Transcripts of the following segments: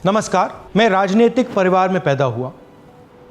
नमस्कार। मैं राजनीतिक परिवार में पैदा हुआ।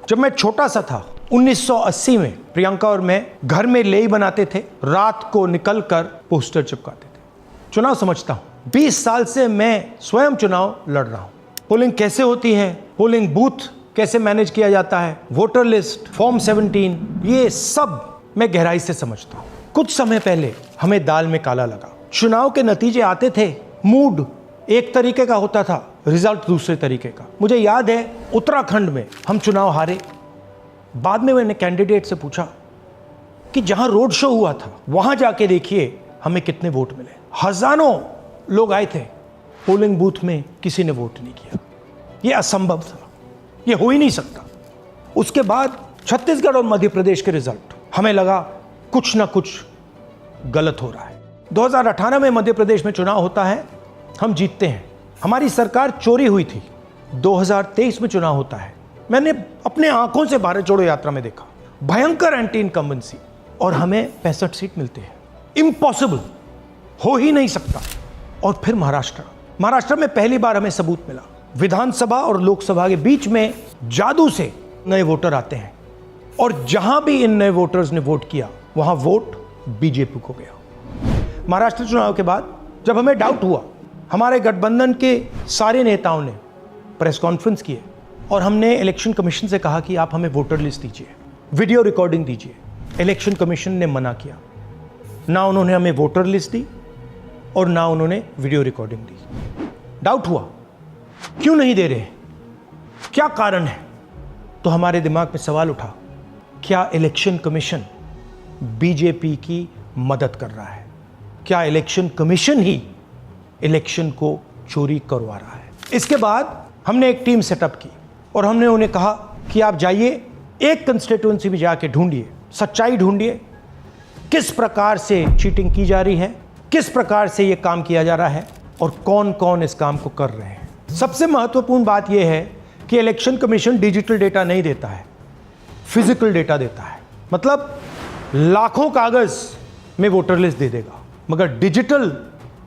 जब मैं छोटा सा था 1980 में प्रियंका और मैं घर में लेई बनाते थे, रात को निकलकर पोस्टर चिपकाते थे। चुनाव समझता हूं। 20 साल से मैं स्वयं चुनाव लड़ रहा हूं। पोलिंग कैसे होती है, पोलिंग बूथ कैसे मैनेज किया जाता है, वोटर लिस्ट, फॉर्म 17, ये सब मैं गहराई से समझता हूं। कुछ समय पहले हमें दाल में काला लगा। चुनाव के नतीजे आते थे, मूड एक तरीके का होता था, रिजल्ट दूसरे तरीके का। मुझे याद है उत्तराखंड में हम चुनाव हारे। बाद में मैंने कैंडिडेट से पूछा कि जहां रोड शो हुआ था वहां जाके देखिए हमें कितने वोट मिले। हजारों लोग आए थे, पोलिंग बूथ में किसी ने वोट नहीं किया। यह असंभव था, यह हो ही नहीं सकता। उसके बाद छत्तीसगढ़ और मध्य प्रदेश के रिजल्ट, हमें लगा कुछ ना कुछ गलत हो रहा है। 2018 में मध्य प्रदेश में चुनाव होता है, हम जीतते हैं। हमारी सरकार चोरी हुई थी। 2023 में चुनाव होता है, मैंने अपने आंखों से भारत जोड़ो यात्रा में देखा, भयंकर एंटी इनकम्बेंसी, और हमें 65 सीट मिलते हैं। इम्पॉसिबल, हो ही नहीं सकता। और फिर महाराष्ट्र में पहली बार हमें सबूत मिला। विधानसभा और लोकसभा के बीच में जादू से नए वोटर आते हैं, और जहां भी इन नए वोटर्स ने वोट किया वहां वोट बीजेपी को गया। महाराष्ट्र चुनाव के बाद जब हमें डाउट हुआ, हमारे गठबंधन के सारे नेताओं ने प्रेस कॉन्फ्रेंस किए और हमने इलेक्शन कमीशन से कहा कि आप हमें वोटर लिस्ट दीजिए, वीडियो रिकॉर्डिंग दीजिए। इलेक्शन कमीशन ने मना किया। ना उन्होंने हमें वोटर लिस्ट दी और ना उन्होंने वीडियो रिकॉर्डिंग दी। डाउट हुआ, क्यों नहीं दे रहे, क्या कारण है? तो हमारे दिमाग में सवाल उठा, क्या इलेक्शन कमीशन बीजेपी की मदद कर रहा है? क्या इलेक्शन कमीशन ही इलेक्शन को चोरी करवा रहा है? इसके बाद हमने एक टीम सेटअप की और हमने उन्हें कहा कि आप जाइए, एक कंस्टिट्यूएंसी में जाके ढूंढिए, सच्चाई ढूंढिए, किस प्रकार से चीटिंग की जा रही है, किस प्रकार से यह काम किया जा रहा है और कौन कौन इस काम को कर रहे हैं। सबसे महत्वपूर्ण बात यह है कि इलेक्शन कमीशन डिजिटल डेटा नहीं देता है, फिजिकल डेटा देता है। मतलब लाखों कागज में वोटर लिस्ट दे देगा, मगर डिजिटल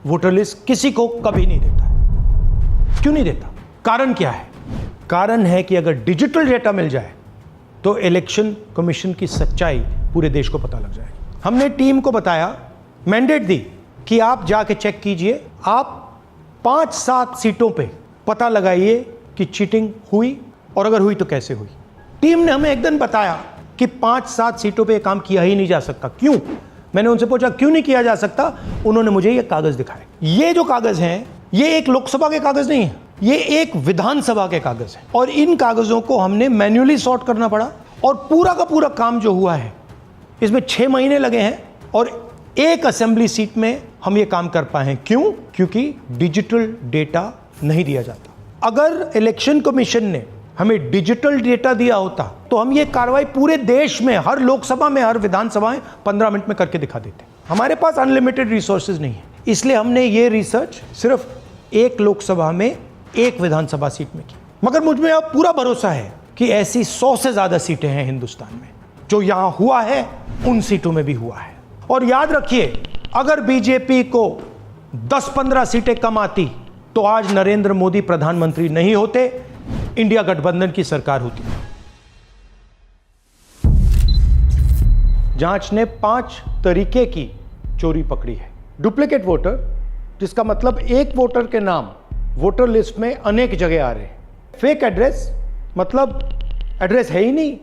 वोटर लिस्ट किसी को कभी नहीं देता है। क्यों नहीं देता? कारण क्या है? कारण है कि अगर डिजिटल डेटा मिल जाए तो इलेक्शन कमीशन की सच्चाई पूरे देश को पता लग जाएगी। हमने टीम को बताया, मैंडेट दी कि आप जाके चेक कीजिए, आप 5-7 सीटों पे पता लगाइए कि चीटिंग हुई, और अगर हुई तो कैसे हुई। टीम ने हमें एक दिन बताया कि 5-7 सीटों पे काम किया ही नहीं जा सकता। क्यों? मैंने उनसे पूछा क्यों नहीं किया जा सकता। उन्होंने मुझे ये कागज दिखाए। ये जो कागज हैं, ये एक लोकसभा के कागज नहीं है, ये एक विधानसभा के कागज हैं, और इन कागजों को हमने मैन्युअली सॉर्ट करना पड़ा। और पूरा का पूरा काम जो हुआ है, इसमें 6 महीने लगे हैं, और एक असेंबली सीट में हम ये काम कर पाए हैं। क्यों? क्योंकि डिजिटल डेटा नहीं दिया जाता। अगर इलेक्शन कमीशन ने हमें डिजिटल डेटा दिया होता तो हम ये कार्रवाई पूरे देश में, हर लोकसभा में, हर विधानसभा में 15 मिनट में करके दिखा देते। हमारे पास अनलिमिटेड रिसोर्सेज नहीं है, इसलिए हमने ये रिसर्च सिर्फ एक लोकसभा में, एक विधानसभा सीट में की। मगर मुझ में अब पूरा भरोसा है कि ऐसी 100 से ज्यादा सीटें हैं हिंदुस्तान में। जो यहां हुआ है उन सीटों में भी हुआ है। और याद रखिए, अगर बीजेपी को 10-15 सीटें कम आती तो आज नरेंद्र मोदी प्रधानमंत्री नहीं होते, इंडिया गठबंधन की सरकार होती। जांच ने 5 तरीके की चोरी पकड़ी है। डुप्लीकेट वोटर, जिसका मतलब एक वोटर के नाम वोटर लिस्ट में अनेक जगह आ रहे हैं। फेक एड्रेस, मतलब एड्रेस है ही नहीं,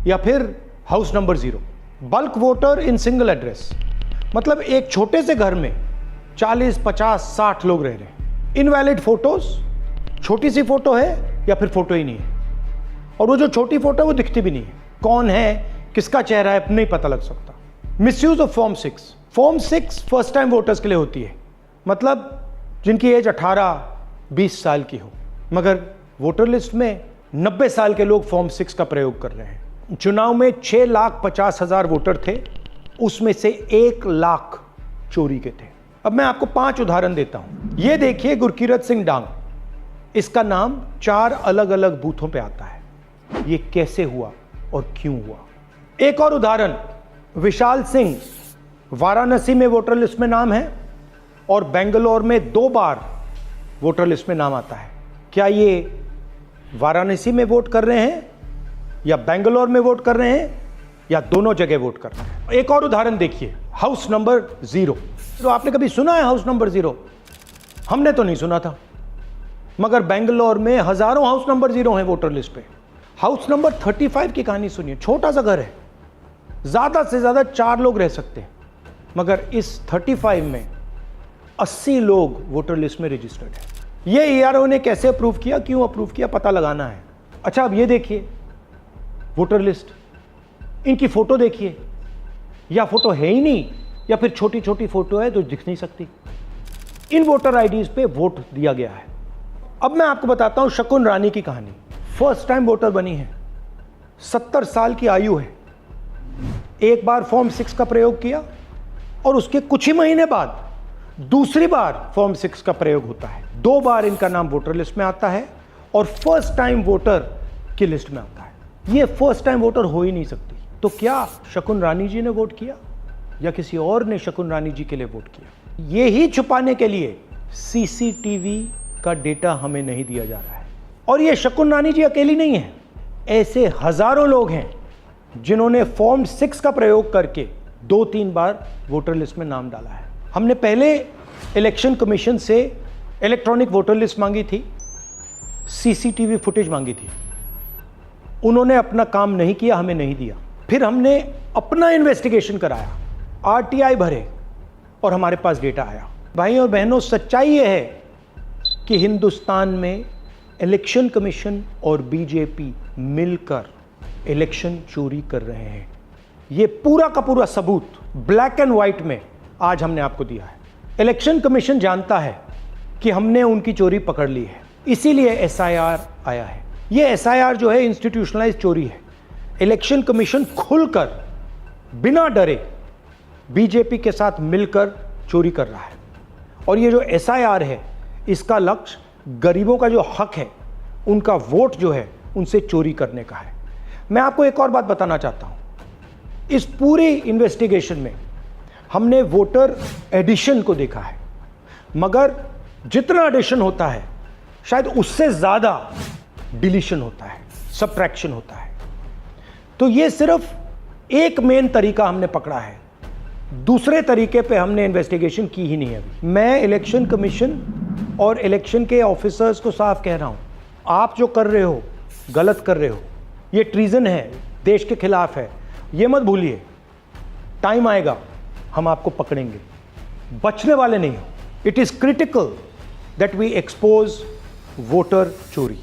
या फिर house number 0। Bulk voter in single address, मतलब एक छोटे से घर में 40, 50, 60 लोग रह रहे हैं। इनवैलिड फोटोज, छोटी सी फोटो है या फिर फोटो ही नहीं है, और वो जो छोटी फोटो है वो दिखती भी नहीं है। कौन है, किसका चेहरा है, नहीं पता लग सकता। Misuse of form 6। Form 6 first time voters के लिए होती है, मतलब जिनकी एज 18-20 साल की हो, मगर वोटर लिस्ट में 90 साल के लोग फॉर्म 6 का प्रयोग कर रहे हैं। चुनाव में 6,50,000 वोटर थे, उसमें से 1 लाख चोरी के थे। अब मैं आपको 5 उदाहरण देता हूं। ये देखिए, गुरकीरत सिंह डांग, इसका नाम 4 अलग अलग बूथों पे आता है। ये कैसे हुआ और क्यों हुआ? एक और उदाहरण, विशाल सिंह, वाराणसी में वोटर लिस्ट में नाम है और बेंगलोर में 2 बार वोटर लिस्ट में नाम आता है। क्या ये वाराणसी में वोट कर रहे हैं या बेंगलोर में वोट कर रहे हैं या दोनों जगह वोट कर रहे हैं? एक और उदाहरण देखिए, हाउस नंबर 0। तो आपने कभी सुना है हाउस नंबर 0? हमने तो नहीं सुना था, मगर बेंगलोर में हजारों हाउस नंबर 0 हैं वोटर लिस्ट पे। हाउस नंबर 35 की कहानी सुनिए। छोटा सा घर है, ज्यादा से ज्यादा 4 लोग रह सकते हैं, मगर इस 35 में 80 लोग वोटर लिस्ट में रजिस्टर्ड है। ये ईआरओ ने कैसे अप्रूव किया, क्यों अप्रूव किया, पता लगाना है। अच्छा, अब ये देखिए वोटर लिस्ट, इनकी फोटो देखिए, या फोटो है ही नहीं या फिर छोटी छोटी फोटो है जो दिख नहीं सकती। इन वोटर आईडीज पे वोट दिया गया है। अब मैं आपको बताता हूं शकुन रानी की कहानी। फर्स्ट टाइम वोटर बनी है, 70 साल की आयु है। एक बार फॉर्म 6 का प्रयोग किया और उसके कुछ ही महीने बाद दूसरी बार फॉर्म 6 का प्रयोग होता है। 2 बार इनका नाम वोटर लिस्ट में आता है और फर्स्ट टाइम वोटर की लिस्ट में आता है। ये फर्स्ट टाइम वोटर हो ही नहीं सकती। तो क्या शकुन रानी जी ने वोट किया या किसी और ने शकुन रानी जी के लिए वोट किया? ये ही छुपाने के लिए सीसीटीवी का डेटा हमें नहीं दिया जा रहा है। और ये शकुन रानी जी अकेली नहीं है, ऐसे हजारों लोग हैं जिन्होंने फॉर्म 6 का प्रयोग करके 2-3 बार वोटर लिस्ट में नाम डाला है। हमने पहले इलेक्शन कमीशन से इलेक्ट्रॉनिक वोटर लिस्ट मांगी थी, सीसीटीवी फुटेज मांगी थी। उन्होंने अपना काम नहीं किया, हमें नहीं दिया। फिर हमने अपना इन्वेस्टिगेशन कराया, आरटीआई भरे और हमारे पास डेटा आया। भाई और बहनों, सच्चाई यह है कि हिंदुस्तान में इलेक्शन कमीशन और बीजेपी मिलकर इलेक्शन चोरी कर रहे हैं। ये पूरा का पूरा सबूत ब्लैक एंड व्हाइट में आज हमने आपको दिया है। इलेक्शन कमीशन जानता है कि हमने उनकी चोरी पकड़ ली है, इसीलिए एसआईआर आया है। ये एसआईआर जो है इंस्टीट्यूशनलाइज चोरी है। इलेक्शन कमीशन खुलकर बिना डरे बीजेपी के साथ मिलकर चोरी कर रहा है। और ये जो एसआईआर है, इसका लक्ष्य गरीबों का जो हक है, उनका वोट जो है, उनसे चोरी करने का है। मैं आपको एक और बात बताना चाहता हूं। इस पूरी इन्वेस्टिगेशन में हमने वोटर एडिशन को देखा है, मगर जितना एडिशन होता है शायद उससे ज्यादा डिलीशन होता है, सबट्रैक्शन होता है। तो ये सिर्फ एक मेन तरीका हमने पकड़ा है, दूसरे तरीके पे हमने इन्वेस्टिगेशन की ही नहीं अभी। मैं इलेक्शन कमीशन और इलेक्शन के ऑफिसर्स को साफ कह रहा हूं, आप जो कर रहे हो गलत कर रहे हो। ये ट्रीजन है, देश के खिलाफ है। ये मत भूलिए, टाइम आएगा हम आपको पकड़ेंगे, बचने वाले नहीं हो। It is critical that we expose voter चोरी।